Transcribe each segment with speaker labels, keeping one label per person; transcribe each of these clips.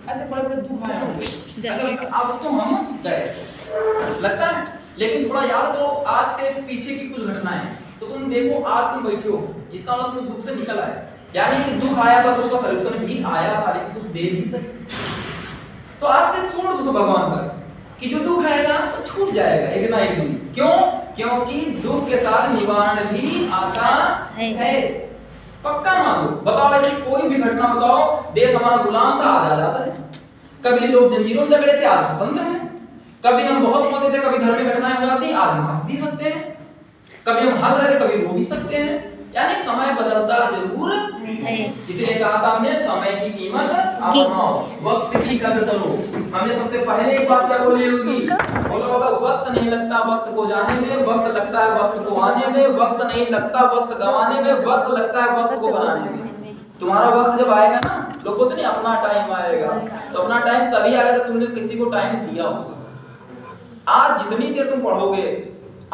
Speaker 1: ऐसे बड़े बड़े दुख आए होंगे, अब तो हम गए लगता है। लेकिन थोड़ा याद करो आज से पीछे की कुछ घटनाएं, तो तुम देखो आज तुम बैठे हो, इसका मतलब तुम उस दुख से निकल आए। यानी कि दुख आया था तो उसका सलूशन भी आया था, लेकिन कुछ दे नहीं सके। तो आज से छोड़ दो भगवान पर कि जो दुख आएगा वो छूट जाएगा एक ना एक दिन। क्यों? क्योंकि दुख के साथ निवारण भी आता है। पक्का मान लो। बताओ ऐसी कोई भी घटना बताओ, देश हमारा गुलाम था आज आजाद है। कभी लोग जंजीरों में जकड़े थे आज स्वतंत्र हैं। कभी हम बहुत होते थे, कभी घर में घटनाएं हो जाती, आज हम हंस भी सकते हैं। कभी हम हंस रहे थे, कभी रो भी सकते हैं। यानी समय बदलता जरूर है। इसलिए कहा था हमने समय की कीमत अपनाओ, वक्त की कदर करो। हमने सबसे पहले एक बात क्या बोली होगी, बोला होगा वक्त नहीं लगता वक्त को जाने में, वक्त लगता है वक्त को आने में, वक्त नहीं लगता वक्त गंवाने में, वक्त लगता है वक्त को बनाने में। तुम्हारा वक्त जब आएगा ना, लोग बोलते नहीं अपना टाइम आएगा, तो अपना टाइम तभी आएगा जब तुमने किसी को टाइम दिया होगा। आज जितनी देर तुम पढ़ोगे,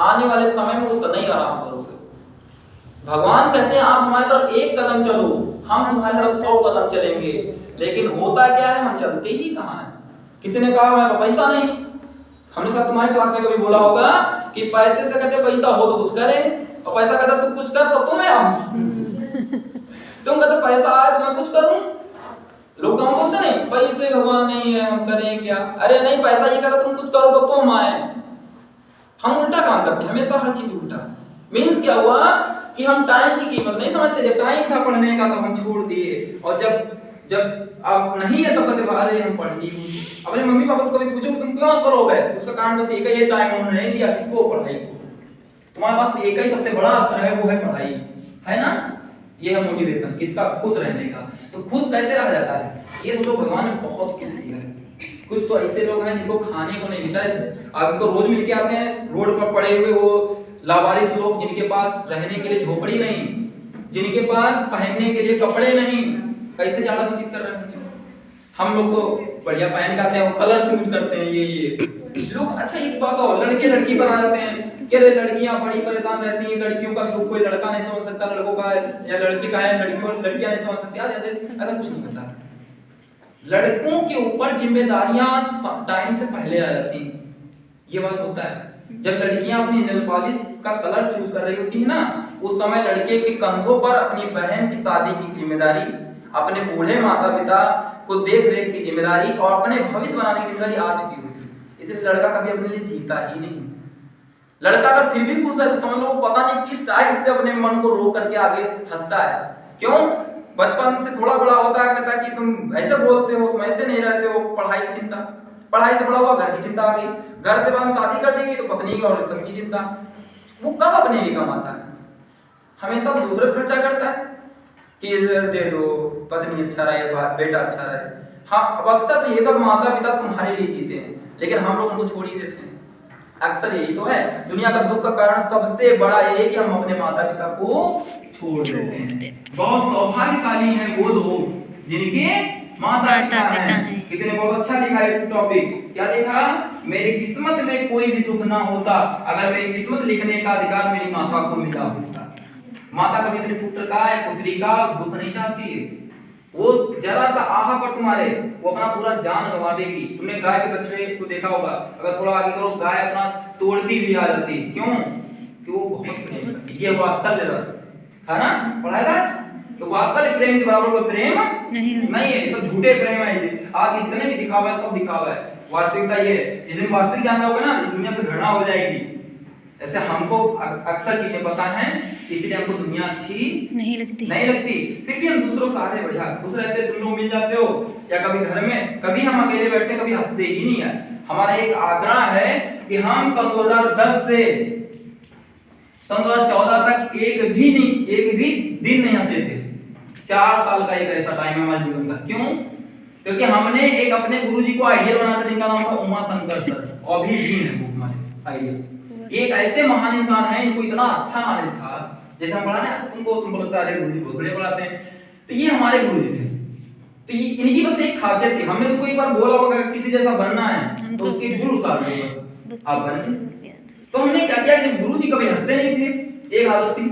Speaker 1: आने वाले समय में उतना ही आराम करोगे। भगवान कहते हैं आप हमारी तरफ एक कदम चलो, हम तुम्हारी तरफ 100 कदम चलेंगे। लेकिन होता क्या है, हम चलते ही कहां हैं। किसी ने कहा मैं पैसा नहीं, हमने साथ तुम्हारी क्लास में कभी बोला होगा कि पैसे से कहते पैसा हो तो कुछ करे, और पैसा कहता तू कुछ कर तो तुम्हें आऊं। तुम कहते पैसा आए तो मैं कुछ करूं। लोग कहां बोलते नहीं पैसे भगवान नहीं है हम करें क्या। अरे नहीं, पैसा ये कहता तुम कुछ करो तो तुम आए। हम उल्टा काम करते हैं हमेशा, हर चीज उल्टा। मीन्स क्या हुआ कि हम टाइम की कीमत नहीं समझते। जब टाइम था पढ़ने का तब हम छोड़ दिए, और जब अब नहीं है तब कहते अरे हम पढ़ लिए। अपने मम्मी पापा से कभी पूछो कि तुम क्यों असफल हो गए, तो उसका कारण बस एक ही टाइम उन्होंने नहीं दिया किसको, पढ़ाई को। तुम्हारे पास एक ही सबसे बड़ा अस्त्र है, वो है पढ़ाई, है ना। ये है मोटिवेशन किसका, खुश रहने का। तो खुश कैसे रहा जाता है, ये सोचो भगवान ने बहुत कुछ दिया है। कुछ तो ऐसे लोग हैं जिनको खाने को नहीं, बेचारे आप इनको रोज मिल के आते हैं, रोड पर पड़े हुए वो लावारिस लोग, जिनके पास रहने के लिए झोपड़ी नहीं, जिनके पास पहनने के लिए कपड़े नहीं, कैसे ज्यादा व्यतीत कर रहे हैं। हम लोग तो बढ़िया पहन करते हैं, कलर चूज करते हैं, ये लोग। अच्छा एक बात और, लड़के लड़की बना देते हैं कि अरे लड़कियां बड़ी परेशान रहती हैं, लड़कियों का दुख कोई लड़का नहीं समझ सकता, लड़कों का या लड़की का है, लड़कियां नहीं समझ सकती। ऐसा कुछ नहीं होता। लड़कों के ऊपर जिम्मेदारियां टाइम से पहले आ जाती हैं, ये बात होता है। जब लड़कियां अपनी नेल पॉलिश का कलर चूज कर रही होती है ना, उस समय लड़के के कंधों पर अपनी बहन की शादी की जिम्मेदारी, अपने बूढ़े माता पिता को देख रेख की जिम्मेदारी और अपने भविष्य बनाने की जिम्मेदारी आ चुकी होती है। इसलिए लड़का कभी अपने लिए जीता ही नहीं। लड़का अगर फिर भी खुश है तो समझ लो पता नहीं किस टाइप से अपने मन को रोक करके आगे हंसता है। क्यों? बचपन से थोड़ा बड़ा होता है, कहता कि तुम ऐसे बोलते हो, तुम ऐसे नहीं रहते हो, पढ़ाई की चिंता, पढ़ाई से बड़ा हुआ घर की चिंता आ गई, घर से हम शादी कर देंगे तो पत्नी की और सबकी चिंता। वो कब अपने लिए कमाता है, हमेशा दूसरे पर खर्चा करता है कि दे दो, पत्नी अच्छा रहे, बेटा अच्छा रहे। हाँ, अब अक्सर तो ये तो माता पिता तुम्हारे लिए जीते हैं, लेकिन हम लोग उनको छोड़ ही देते हैं। अक्सर यही तो है, दुनिया का दुख का कारण सबसे बड़ा ये है कि हम अपने माता पिता को छोड़ देते हैं। बहुत सौभाग्यशाली हैं वो लोग जिनके माता पिता हैं। किसी ने बहुत अच्छा लिखा है टॉपिक, क्या लिखा, मेरी किस्मत में कोई भी दुख ना होता अगर मेरी किस्मत लिखने का अधिकार मेरी माता को मिला होता। माता कभी अपने पुत्र का या पुत्री का दुख नहीं चाहती है। वो जरा सा आहा पर तुम्हारे वो अपना पूरा जान गंवा देगी। तुमने गाय के बछड़े को देखा होगा, अगर थोड़ा आगे करो गाय अपना तोड़ती भी आ जाती। क्यों? कि वो बहुत प्रेम करती है। ये वात्सल्य रस है ना, पढ़ाया था। तो वात्सल्य प्रेम के बराबर कोई प्रेम नहीं है। ये सब झूठे प्रेम है। आज जितने भी दिखावा है सब दिखावा है। वास्तविकता ये है, जिस दिन वास्तविक जानना होगा ना, इस दुनिया से घृणा हो जाएगी। ऐसे हमको अक्सर चीजें पता हैं, इसलिए हमको दुनिया अच्छी नहीं लगती। फिर भी हम दूसरों के सहारे बढ़िया खुश रहते। तुम लोग मिल जाते हो या कभी घर में, कभी हम अकेले बैठते, कभी हंसते ही नहीं है। हमारा एक आंकड़ा है कि हम सन 2010 से सन 2014 तक एक भी दिन नहीं हंसे थे। 4 साल का एक ऐसा टाइम है हमारे जीवन का। क्यों? क्योंकि हमने एक अपने गुरुजी को आइडियल बनाया था, जिनका नाम था उमा शंकर सर, और भी है वो हमारे आइडियल। एक ऐसे महान इंसान है, इनको इतना अच्छा नॉलेज था। जैसे हम पढ़ा ना, तुमको लगता है अरे गुरुजी बहुत बड़े पढ़ाते हैं, तो ये हमारे गुरुजी थे। तो ये इनकी बस एक खासियत थी। हमने तुमको एक बार बोला होगा कि किसी जैसा बनना है तो उसके गुण उतार लो, बस आप बन। तो हमने क्या किया कि गुरुजी कभी हंसते नहीं थे, एक आदत थी,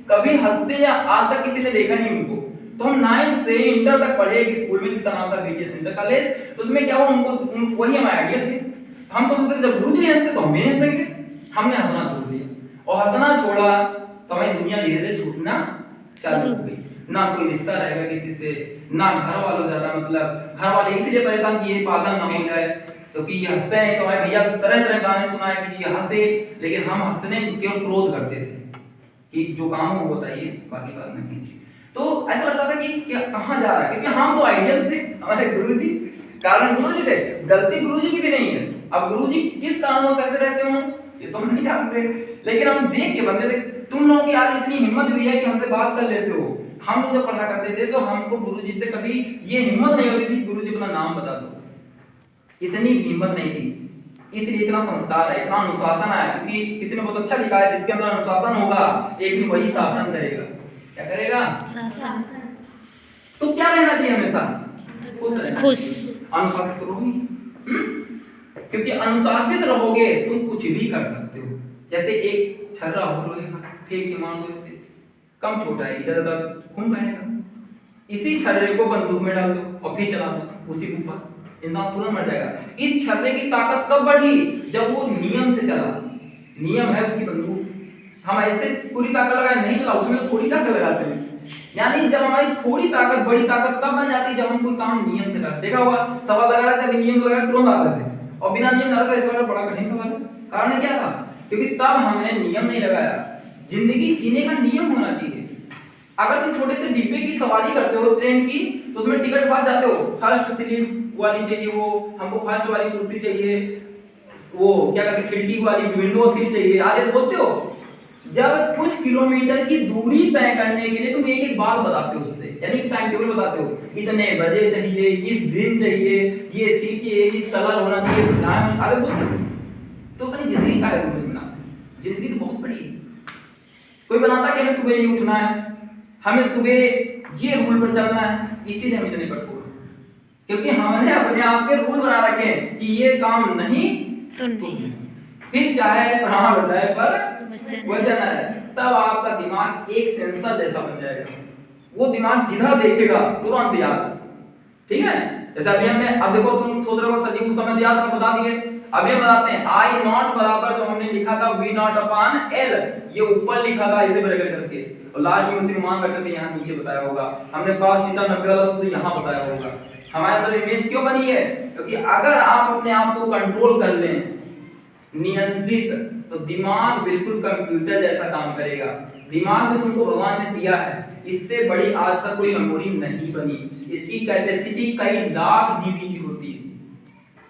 Speaker 1: कभी हंसते या आज तक किसी ने देखा नहीं उनको। तो हम 9th से इंटर तक पढ़े एक स्कूल में जिसका नाम था बीटीएस इंटर कॉलेज। तो उसमें क्या हुआ, उनको वही हमारे आइडियल थे। हम तो सोचते जब गुरुजी हंसते तो हम भी हंसेंगे। हमने हंसना छोड़ दिया और हंसना छोड़ा तो हमारी दुनिया धीरे धीरे छूटना चालू हो गई। ना कोई रिश्ता रहेगा किसी से, ना घर वालों ज्यादा मतलब घर वाले इसीलिए परेशान किए पागल ना हो जाए क्योंकि ये हंसते हैं। तो हमारे भैया तरह तरह गाने सुनाए कि ये हंसे, लेकिन हम हंसने केवल क्रोध करते थे कि जो काम हो वो बताइए, बाकी बात न कीजिए। तो ऐसा लगता था कि क्या कहां जा रहा है, क्योंकि हम तो आइडियल थे हमारे गुरुजी, कारण गुरुजी थे, गलती गुरुजी की भी नहीं है। अब गुरुजी किस कारणों से ऐसे रहते हो ये तो हम नहीं जानते, लेकिन हम देख के बनते थे। तुम लोगों की आज इतनी हिम्मत भी है कि हमसे बात कर लेते हो। हम लोग जब पढ़ा करते थे तो हमको गुरुजी से कभी ये हिम्मत नहीं होती थी गुरुजी अपना नाम बता दो, इतनी हिम्मत नहीं थी। इसलिए इतना संस्कार है, इतना अनुशासन है, क्योंकि किसी ने बहुत अच्छा लिखा है जिसके अंदर अनुशासन होगा एक दिन वही शासन करेगा। क्या करेगा? शासन। तो क्या रहना चाहिए हमेशा? खुश। अनुशासित रहोगे, क्योंकि अनुशासित रहोगे तुम कुछ भी कर सकते हो। जैसे एक छर्रा हो लोहे का, फेंक के मार दो, इससे कम चोट आएगी, ज्यादा खून बहेगा। इसी छर्रे को बंदूक में डाल दो और फिर चला दो उसी के ऊपर, इंसान तुरंत मर जाएगा। इस छर्रे की ताकत कब बढ़ी? जब वो नियम से चला। नियम है उसकी बंदूक, हम ऐसे पूरी ताकत लगाए नहीं चला, उसमें तो थोड़ी ताकत लगाते हैं। यानी जब हमारी थोड़ी ताकत बड़ी ताकत कब बन जाती है? जब हम कोई काम नियम से करते। देखा हुआ सवाल लगा रहा था, नियम से लगा रहा तुरंत आते थे, और बिना नियम लगा था इस बार बड़ा कठिन सवाल है। कारण क्या था? क्योंकि तब हमने नियम नहीं लगाया। जिंदगी जीने का नियम होना चाहिए। अगर तुम छोटे से डिब्बे की सवारी करते हो ट्रेन की, तो उसमें टिकट के पास जाते हो, फर्स्ट सीट वाली चाहिए, वो हमको फर्स्ट वाली कुर्सी चाहिए, वो क्या कहते हैं खिड़की वाली विंडो सीट चाहिए, आगे बोलते हो। जब कुछ किलोमीटर की दूरी तय करने के लिए तुम एक एक बात बताते हो उससे, यानी टाइम टेबल बताते हो, इतने बजे चाहिए, इस दिन चाहिए, ये सीट चाहिए, इस कलर होना चाहिए, सुविधाएं, आगे बोलते हो। तो अपनी जिंदगी का रूल बनाते। जिंदगी तो बहुत बड़ी है। कोई बनाता कि हमें सुबह ही उठना है, हमें सुबह ये रूल पर चलना है, इसीलिए हम इतने कठोर हैं, क्योंकि हमने अपने आप के रूल बना रखे हैं कि ये काम नहीं तो नहीं, फिर चाहे प्राण जाए पर वचन है। तब आपका दिमाग एक सेंसर जैसा बन जाएगा, वो दिमाग जिधर देखेगा तुरंत याद। ठीक है, जैसे अभी हमने, अब देखो तुम सोच रहे हो सजीव समय याद हम बता दिए। अभी हम बताते हैं I नॉट बराबर जो हमने लिखा था V नॉट अपॉन L, ये ऊपर लिखा था इसे ब्रैकेट करके, और लास्ट में उसी मान रख के यहाँ नीचे बताया होगा। हमने cos थीटा 90 वाला सूत्र यहाँ बताया होगा। हमारे अंदर इमेज क्यों बनी है? क्योंकि अगर आप अपने आप को कंट्रोल कर लें, नियंत्रित, तो दिमाग बिल्कुल कंप्यूटर जैसा काम करेगा। दिमाग जो तुमको भगवान ने दिया है, इससे बड़ी आज तक कोई मेमोरी नहीं बनी। इसकी कैपेसिटी कई लाख जीबी की होती है,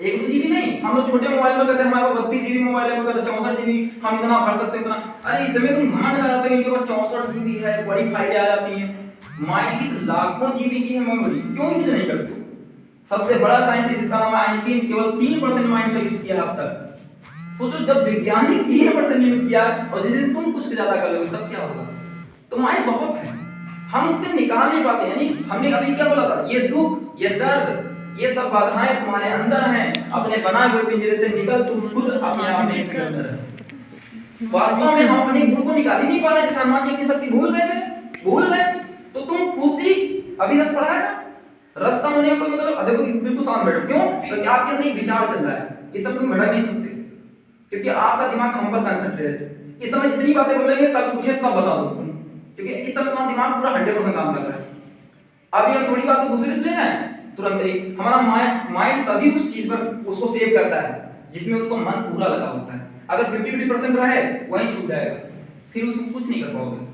Speaker 1: 1-2 जीबी नहीं। हम लोग छोटे मोबाइल में कहते हैं हमारे पास 32 जीबी मोबाइल है, कहते 64 जीबी हम इतना भर सकते हैं इतना। अरे इस समय तुम घमंड कर जाते हो इनके पास 64 जीबी है, बड़ी फाइलें आ जाती हैं। माइंड की लाखों जीबी की है मेमोरी, क्यों यूज नहीं करते हो? सबसे बड़ा साइंटिस्ट जिसका नाम है आइंस्टीन, केवल 3% माइंड का यूज किया अब तक। सोचो जब वैज्ञानिक 3% यूज किया और जिस दिन तुम कुछ ज्यादा कर लोगे तब क्या होगा? तो माइंड बहुत है, हम उससे निकाल नहीं पाते। यानी हमने अभी क्या बोला था, ये दुख, ये दर्द, ये सब बाधाएं तुम्हारे अंदर हैं, अपने बनाए हुए पिंजरे से निकल, तुम खुद अपने आप में इसके अंदर है। वास्तव में हम अपने गुण को निकाल ही नहीं पा रहे। जैसे हनुमान जी की शक्ति भूल गए तो तुम खुशी, अभी रस पढ़ा है, रस कम होने का कोई मतलब, देखो बिल्कुल शांत बैठो। क्यों? क्योंकि आपके अंदर एक विचार चल रहा है, इस समय तुम भटक नहीं सकते, क्योंकि आपका दिमाग हम पर कंसंट्रेट है। इस समय जितनी बातें बोलेंगे कल मुझे सब बता दो तुम, क्योंकि इस समय तुम्हारा दिमाग पूरा 100% काम कर रहा है। अभी हम थोड़ी बातें दूसरे ले जाए तुरंत ही हमारा माइंड तभी उस चीज पर उसको सेव करता है जिसमें उसको मन पूरा लगा होता है। अगर 50-50% रहे वहीं छूट जाएगा, फिर उसको कुछ नहीं कर पाओगे।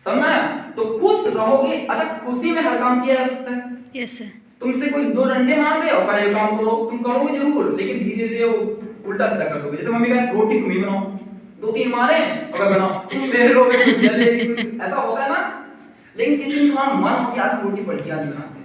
Speaker 1: समझा? तो खुश रहोगे। अच्छा, खुशी में हर काम किया जा सकता है।
Speaker 2: Yes sir.
Speaker 1: तुमसे कोई 2 डंडे मार दे और कहे काम करो, तुम करोगे जरूर, लेकिन धीरे धीरे वो उल्टा सीधा कर दोगे। जैसे मम्मी कहे रोटी तुम ही बनाओ, 2-3 मारे और बनाओ तुम मेरे लोगे, ऐसा होगा ना। लेकिन किसी दिन तुम्हारा मन हो कि आज रोटी बढ़िया नहीं बनाते,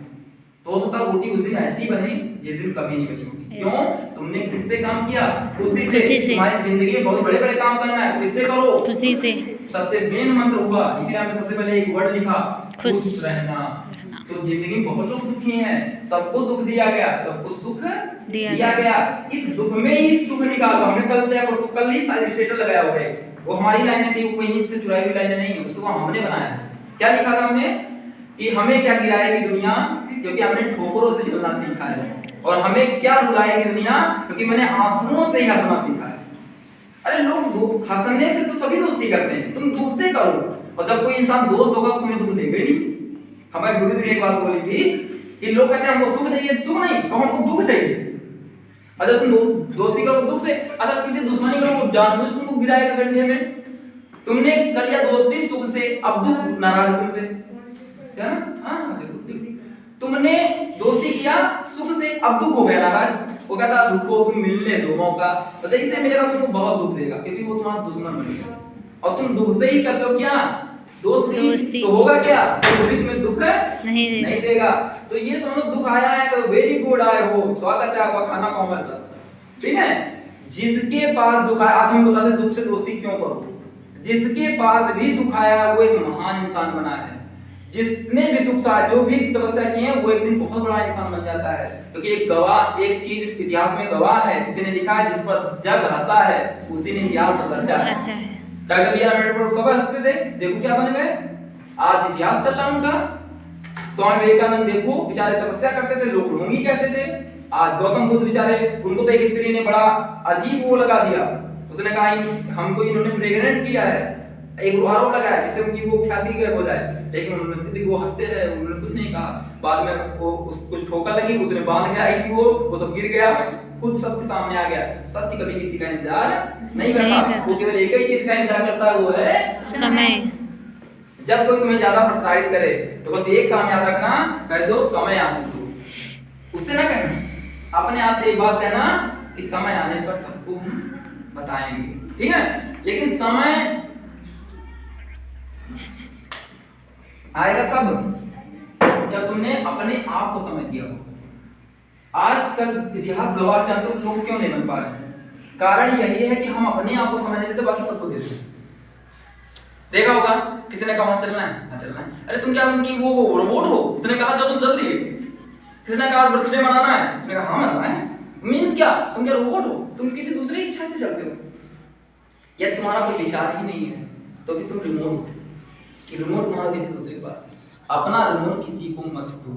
Speaker 1: तो हो सकता है रोटी उस दिन ऐसी बने जिस दिन कभी नहीं बनी होगी। क्यों? तुमने किससे काम किया? खुशी से। तुम्हारी जिंदगी में बहुत बड़े बड़े काम करना है तो किससे करो? खुशी से। सबसे मेन मंत्र हुआ, इसीलिए हमने सबसे पहले एक वर्ड लिखा, खुश रहना। तो जिंदगी में बहुत लोग दुखी हैं, सबको दुख दिया गया, सबको सुख दिया गया। इस दुख में ही सुख निकालो। हमने कल ही सारे स्टेटस लगाया हुआ है, वो हमारी लाइनें थी, वो कहीं से चुराई हुई लाइनें नहीं है, उसको हमने बनाया। क्या लिखा था हमने? कि हमें क्या गिराएगी दुनिया, क्योंकि हमने ठोकरों से चलना सीखा है, और हमें क्या रुलाएगी दुनिया, क्योंकि मैंने आंसुओं से ही हंसना सीखा है। अरे लोग हंसने से तो सभी दोस्ती करते हैं, तुम दुख से करो, और जब कोई इंसान दोस्त होगा तो तुम्हें दुख देगा ही नहीं। हमारे गुरु जी ने एक बात बोली थी कि लोग कहते हैं हमको सुख चाहिए, सुख नहीं, तो हमको दुख चाहिए। अगर तुम दोस्ती करो दुख से, अच्छा किसी दुश्मनी करो जानबूझ तुमको गिराएगा गड्ढे में। तुमने कर लिया दोस्ती सुख से, अब दुख नाराज तुमसे, है ना? हाँ तुमने दोस्ती किया सुख से, अब दुख हो गया नाराज, वो कहता रुको तुम मिलने दो मौका, तो जैसे मिलेगा तुमको बहुत दुख देगा, क्योंकि वो तुम्हारा दुश्मन बन गया। और तुम दुख से ही कर लो क्या दोस्ती, तो होगा क्या, तो भी तुम्हें दुख नहीं देगा। तो ये समझो दुख आया है तो वेरी गुड आए हो, स्वागत है आपका खाना कॉमर का, ठीक है। जिसके पास दुख आया, आज हम बताते दुख से दोस्ती क्यों करो। जिसके पास भी दुख आया वो एक महान इंसान बना है। जिसने भी दुख सा जो भी तपस्या की है वो एक दिन बहुत बड़ा इंसान बन जाता है, क्योंकि एक गवाह, एक चीज इतिहास में गवाह है, किसी ने लिखा है जिस पर जग हंसा है उसी ने इतिहास रचा है। डॉक्टर बी आर अम्बेडकर सब हंसते थे, देखो क्या बन गए, आज इतिहास चल रहा उनका। स्वामी विवेकानंद देखो बेचारे तपस्या करते थे, लोग ढोंगी कहते थे। आज गौतम बुद्ध बेचारे, उनको तो एक स्त्री ने बड़ा अजीब वो लगा दिया, उसने कहा हमको इन्होंने प्रेग्नेंट किया है, एक आरोप लगाया जिससे उनकी वो ख्याति हो जाए, लेकिन उन्होंने सीधे वो हंसते रहे, उन्होंने कुछ नहीं कहा। बाद में वो कुछ ठोकर लगी, उसने बांध के आई थी, वो सब गिर गया, खुद सबके सामने आ गया। सत्य कभी किसी का इंतजार नहीं करता, वो केवल एक ही चीज का इंतजार करता है, वो है समय। जब कोई तुम्हें ज्यादा प्रताड़ित करे तो बस एक काम याद रखना, कह दो समय आने दो, उससे ना कहना, अपने आप से एक बात कहना कि समय आने पर सबको हम बताएंगे, ठीक है। लेकिन समय आएगा कब, जब तुमने अपने आप को समझ दिया हो। आजकल इतिहास गवाह जानते हो लोग क्यों नहीं बन पा रहे, कारण यही है कि हम अपने आप को समझ नहीं देते, बाकी सबको देते हैं। देखा होगा किसी ने कहा चलना है, हाँ चलना है, अरे तुम क्या उनकी वो रोबोट हो, किसी ने कहा चलो जल्दी, किसी ने कहा बर्थडे मनाना है, मैंने कहा हाँ मनाना है, मींस क्या तुम क्या रोबोट हो, तुम किसी दूसरी इच्छा से चलते हो, या तुम्हारा कोई विचार ही नहीं है तो भी तुम रिमोट हो, कि रिमोट तुम्हारा किसी दूसरे के पास है। अपना रिमोट किसी को मत दो।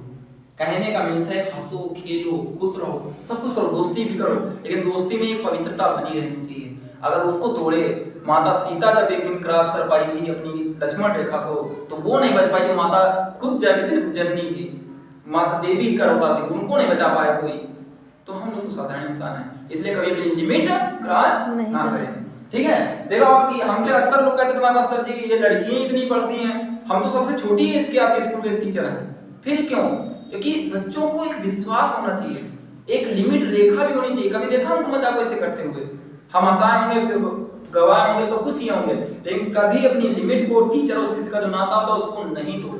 Speaker 1: कहने का मीन्स है हंसो खेलो खुश रहो, सब कुछ करो, दोस्ती भी करो, लेकिन दोस्ती में एक पवित्रता बनी रहनी चाहिए। अगर उसको तोड़े, माता सीता जब एक दिन क्रॉस कर पाई थी अपनी लक्ष्मण रेखा को, तो वो नहीं बच पाई, जो माता खुद जननी थी, माता देवी करौता थी, उनको नहीं बचा पाया कोई। तो हम लोग तो साधारण इंसान हैं, इसलिए कभी भी लिमिट क्रॉस ना करें, ठीक है। देखा होगा कि हमसे अक्सर लोग कहते तुम्हारे पास सर जी ये लड़कियां इतनी पढ़ती हैं, हम तो सबसे छोटी एज के आपके स्कूल के टीचर हैं। फिर क्यों, क्योंकि बच्चों को एक विश्वास होना चाहिए, एक लिमिट रेखा भी होनी चाहिए। कभी देखा हमको मजाक ऐसे करते हुए, हम हंसाए होंगे, गवाए होंगे, सब कुछ किए होंगे, लेकिन कभी अपनी लिमिट को, टीचर और किसी का जो नाता होता है उसको नहीं तोड़